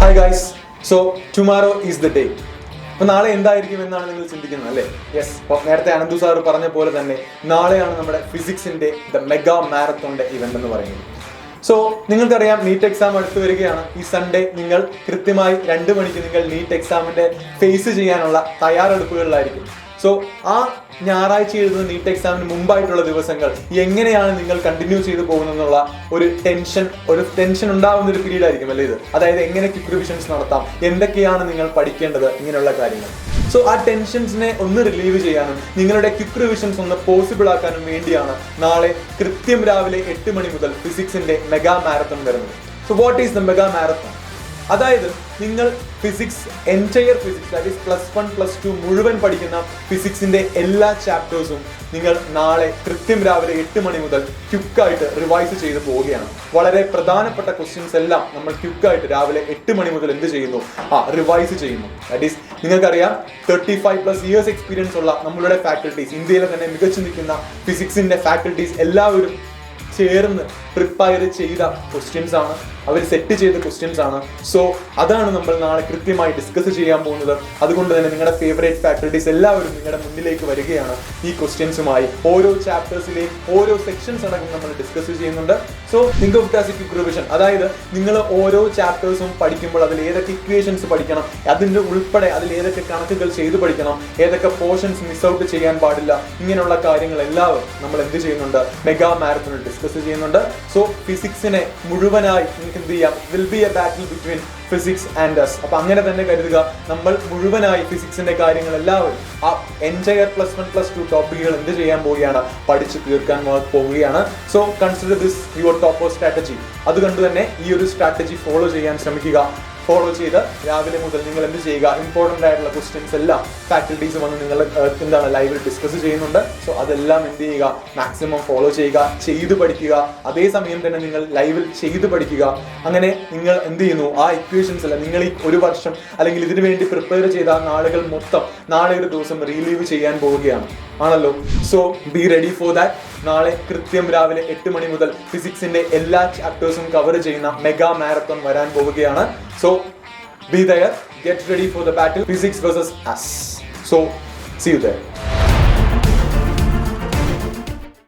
Hi guys, so tomorrow is the day. അപ്പോൾ നാളെ എന്തായിരിക്കും എന്നാണ് നിങ്ങൾ ചിന്തിക്കുന്നത് അല്ലേ? യെസ്, നേരത്തെ അനന്തു സാർ പറഞ്ഞ പോലെ തന്നെ നാളെയാണ് നമ്മുടെ ഫിസിക്സിന്റെ ദ മെഗാ മാരത്തോണിന്റെ ഇവന്റ് എന്ന് പറയുന്നത്. സോ നിങ്ങൾക്കറിയാം നീറ്റ് എക്സാം അടുത്ത് വരികയാണ്. ഈ സൺഡേ നിങ്ങൾ കൃത്യമായി 2 മണിക്ക് നിങ്ങൾ നീറ്റ് എക്സാമിന്റെ ഫേസ് ചെയ്യാനുള്ള തയ്യാറെടുപ്പുകളിലായിരിക്കും. സോ ആ ഞായറാഴ്ച എഴുതുന്ന നീറ്റ് എക്സാമിന് മുമ്പായിട്ടുള്ള ദിവസങ്ങൾ എങ്ങനെയാണ് നിങ്ങൾ കണ്ടിന്യൂ ചെയ്തു പോകുന്നതെന്നുള്ള ഒരു ടെൻഷൻ ഉണ്ടാവുന്ന ഒരു പീരീഡ് ആയിരിക്കും അല്ലേ ഇത്. അതായത് എങ്ങനെ ക്വിക്ക് റിവിഷൻസ് നടത്താം, എന്തൊക്കെയാണ് നിങ്ങൾ പഠിക്കേണ്ടത്, ഇങ്ങനെയുള്ള കാര്യങ്ങൾ. സോ ആ ടെൻഷൻസിനെ ഒന്ന് റിലീവ് ചെയ്യാനും നിങ്ങളുടെ ക്വിക്ക് റിവിഷൻസ് ഒന്ന് പോസിബിൾ ആക്കാനും വേണ്ടിയാണ് നാളെ കൃത്യം രാവിലെ 8 മണി മുതൽ ഫിസിക്സിന്റെ മെഗാ മാരത്തോൺ വരുന്നത്. So what is the mega marathon? അതായത് നിങ്ങൾ physics entire physics that is +1 +2 മുഴുവൻ പഠിക്കുന്ന ഫിസിക്സിന്റെ എല്ലാ ചാപ്റ്റേഴ്സും നിങ്ങൾ നാളെ കൃത്യം രാവിലെ 8 മണി മുതൽ ക്വിക്കായിട്ട് റിവൈസ് ചെയ്ത് പോവുകയാണ്. വളരെ പ്രധാനപ്പെട്ട ക്വസ്റ്റ്യൻസ് എല്ലാം നമ്മൾ ക്വിക്കായിട്ട് രാവിലെ 8 മണി മുതൽ എന്ത് ചെയ്യുന്നു? റിവൈസ് ചെയ്യുന്നു. ദാറ്റ് ഈസ് നിങ്ങൾക്കറിയാം 35+ ഇയേഴ്സ് എക്സ്പീരിയൻസ് ഉള്ള നമ്മളുടെ ഫാക്കൽറ്റീസ്, ഇന്ത്യയിലെ തന്നെ മികച്ചു നിൽക്കുന്ന ഫിസിക്സിന്റെ ഫാക്കൽറ്റീസ് എല്ലാവരും ചേർന്ന് പ്രിപ്പയർ ചെയ്ത ക്വസ്റ്റ്യൻസ് ആണ്, അവർ സെറ്റ് ചെയ്ത ക്വസ്റ്റ്യൻസ് ആണ്. സോ അതാണ് നമ്മൾ നാളെ കൃത്യമായി ഡിസ്കസ് ചെയ്യാൻ പോകുന്നത്. അതുകൊണ്ട് തന്നെ നിങ്ങളുടെ ഫേവറേറ്റ് ഫാക്കൽറ്റീസ് എല്ലാവരും നിങ്ങളുടെ മുന്നിലേക്ക് വരികയാണ് ഈ ക്വസ്റ്റ്യൻസുമായി. ഓരോ ചാപ്റ്റേഴ്സിലെയും ഓരോ സെക്ഷൻസ് അടക്കം നമ്മൾ ഡിസ്കസ് ചെയ്യുന്നുണ്ട്. So think of it as A quick revision. അതായത് നിങ്ങൾ ഓരോ ചാപ്റ്റേഴ്സും പഠിക്കുമ്പോൾ അതിൽ ഏതൊക്കെ ഇക്വേഷൻസ് പഠിക്കണം, അതിൻ്റെ ഉൾപ്പെടെ അതിൽ ഏതൊക്കെ കണക്കുകൾ ചെയ്ത് പഠിക്കണം, ഏതൊക്കെ പോർഷൻസ് മിസ് ഔട്ട് ചെയ്യാൻ പാടില്ല, ഇങ്ങനെയുള്ള കാര്യങ്ങളെല്ലാം നമ്മൾ എന്ത് ചെയ്യുന്നുണ്ട്? മെഗാ മാരത്തോണിൽ ഡിസ്കസ് ചെയ്യുന്നുണ്ട്. സോ ഫിസിക്സിനെ മുഴുവനായി നിങ്ങൾക്ക് എന്ത് ചെയ്യാം? Will be a battle between physics and us. അപ്പൊ അങ്ങനെ തന്നെ കരുതുക, നമ്മൾ മുഴുവനായി ഫിസിക്സിന്റെ കാര്യങ്ങൾ എല്ലാവരും ആ എൻറ്റയർ +1 +2 ടോപ്പിക്കുകൾ എന്ത് ചെയ്യാൻ പോവുകയാണ്? പഠിച്ചു തീർക്കാൻ പോവുകയാണ്. So consider this your topper strategy. അതുകൊണ്ട് തന്നെ ഈ ഒരു സ്ട്രാറ്റജി ഫോളോ ചെയ്യാൻ ശ്രമിക്കുക. ഫോളോ ചെയ്ത് രാവിലെ മുതൽ നിങ്ങൾ എന്ത് ചെയ്യുക? ഇമ്പോർട്ടൻ്റ് ആയിട്ടുള്ള ക്വസ്റ്റ്യൻസ് എല്ലാം ഫാക്കൽറ്റീസ് വന്ന് നിങ്ങൾ ലൈവിൽ ഡിസ്കസ് ചെയ്യുന്നുണ്ട്. സോ അതെല്ലാം എന്ത് ചെയ്യുക? മാക്സിമം ഫോളോ ചെയ്യുക, ചെയ്തു പഠിക്കുക. അതേസമയം തന്നെ നിങ്ങൾ ലൈവിൽ ചെയ്തു പഠിക്കുക. അങ്ങനെ നിങ്ങൾ എന്ത് ചെയ്യുന്നു? ആ ഇക്വേഷൻസ് എല്ലാം നിങ്ങൾ ഈ ഒരു വർഷം അല്ലെങ്കിൽ ഇതിനു വേണ്ടി പ്രിപ്പയർ ചെയ്ത നാളുകൾ മൊത്തം നാളെ ഒരു ദിവസം റീലീവ് ചെയ്യാൻ പോവുകയാണ് ആണല്ലോ. So be ready for that. നാളെ കൃത്യം രാവിലെ 8 മണി മുതൽ ഫിസിക്സിന്റെ എല്ലാ ചാപ്റ്റേഴ്സും കവർ ചെയ്യുന്ന മെഗാ മാരത്തോൺ വരാൻ പോവുകയാണ്. So be there, get ready for the battle, physics versus us. So see you there.